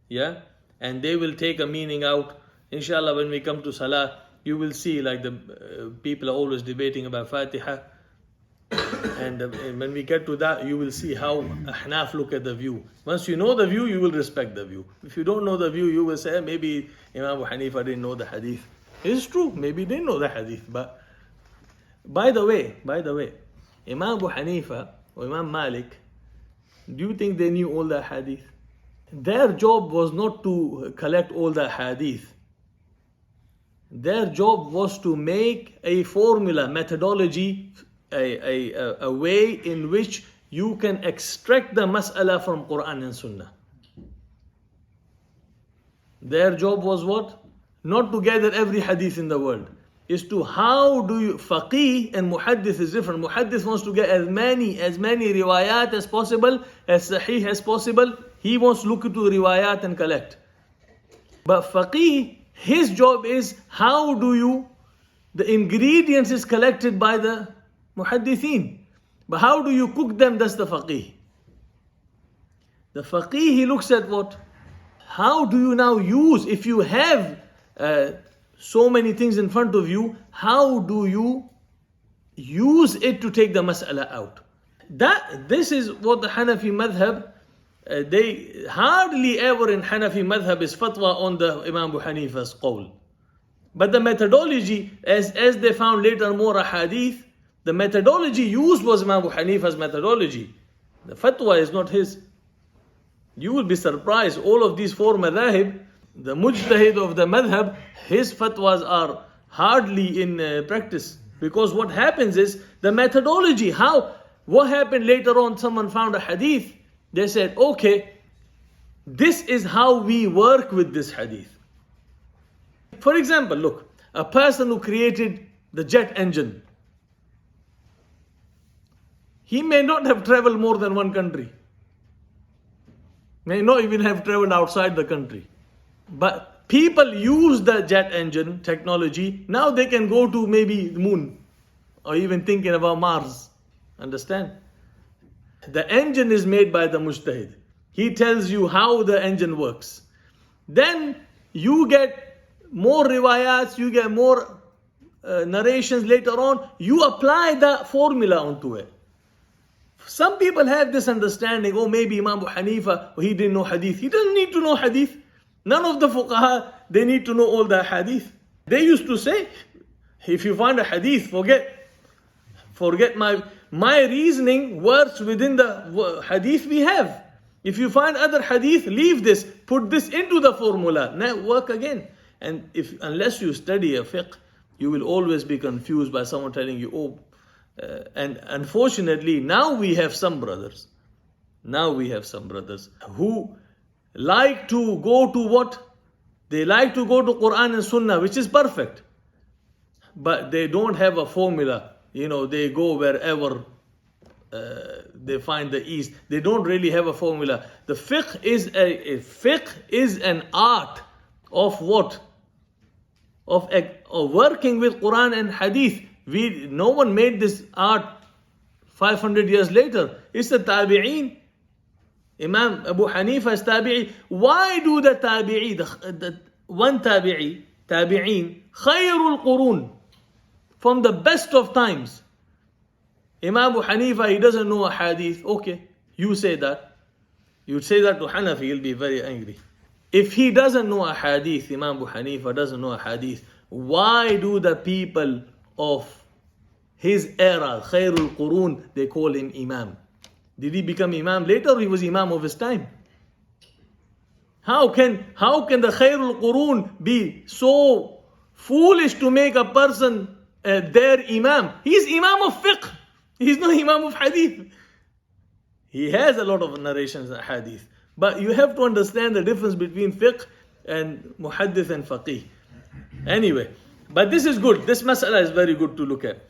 Yeah, and they will take a meaning out. Inshallah, when we come to Salah, you will see like the people are always debating about Fatiha. And when we get to that, you will see how Ahnaf look at the view. Once you know the view, you will respect the view. If you don't know the view, you will say, maybe Imam Abu Hanifah didn't know the hadith. It's true, maybe they didn't know the hadith. But by the way, Imam Abu Hanifa or Imam Malik, do you think they knew all the hadith? Their job was not to collect all the hadith. Their job was to make a formula, methodology, a way in which you can extract the mas'ala from Quran and Sunnah. Their job was what? Not to gather every hadith in the world. Is to how do you, faqih and muhaddith is different. Muhaddith wants to get as many riwayat as possible, as sahih as possible. He wants to look into riwayat and collect. But faqih, his job is how do you, the ingredients is collected by the muhaddithin. But how do you cook them? That's the faqih. The faqih, he looks at what? How do you now use, if you have so many things in front of you, how do you use it to take the mas'ala out? This is what the Hanafi madhab, they hardly ever in Hanafi madhab is fatwa on the Imam Abu Hanifa's qawl. But the methodology, as they found later more hadith, the methodology used was Imam Abu Hanifa's methodology. The fatwa is not his. You will be surprised, all of these four madhahib, the mujtahid of the madhab, his fatwas are hardly in practice. Because what happens is, the methodology, what happened later on, someone found a hadith, they said, okay, this is how we work with this hadith. For example, look, a person who created the jet engine, he may not have traveled more than one country. May not even have traveled outside the country. But people use the jet engine technology. Now they can go to maybe the moon or even thinking about Mars. Understand? The engine is made by the mujtahid. He tells you how the engine works. Then you get more riwayats, you get more narrations later on. You apply the formula onto it. Some people have this understanding, maybe Imam Abu Hanifa, he didn't know hadith. He doesn't need to know hadith. None of the fuqaha, they need to know all the hadith. They used to say, if you find a hadith, forget my reasoning works within the hadith we have. If you find other hadith, leave this, put this into the formula, now work again. And unless you study a fiqh, you will always be confused by someone telling you, and unfortunately, now we have some brothers who like to go to what? They like to go to Quran and Sunnah, which is perfect. But they don't have a formula. They go wherever they find the ease. They don't really have a formula. The fiqh is an art of what? Of working with Quran and Hadith. No one made this art 500 years later. It's the tabi'een. Imam Abu Hanifah is tabi'i. Why do the tabi'i, the one tabi'een, khayrul qurun, from the best of times? Imam Abu Hanifah, he doesn't know a hadith. Okay, you say that. You say that to Hanafi, he'll be very angry. If he doesn't know a hadith, Imam Abu Hanifah doesn't know a hadith, why do the people of his era, khayrul qurun, they call him imam? Did he become imam later, or he was imam of his time? How can the khayrul qurun be so foolish to make a person their imam? He's imam of fiqh. He's not imam of hadith. He has a lot of narrations in hadith. But you have to understand the difference between fiqh and muhaddith and faqih. Anyway, but this is good. This mas'ala is very good to look at.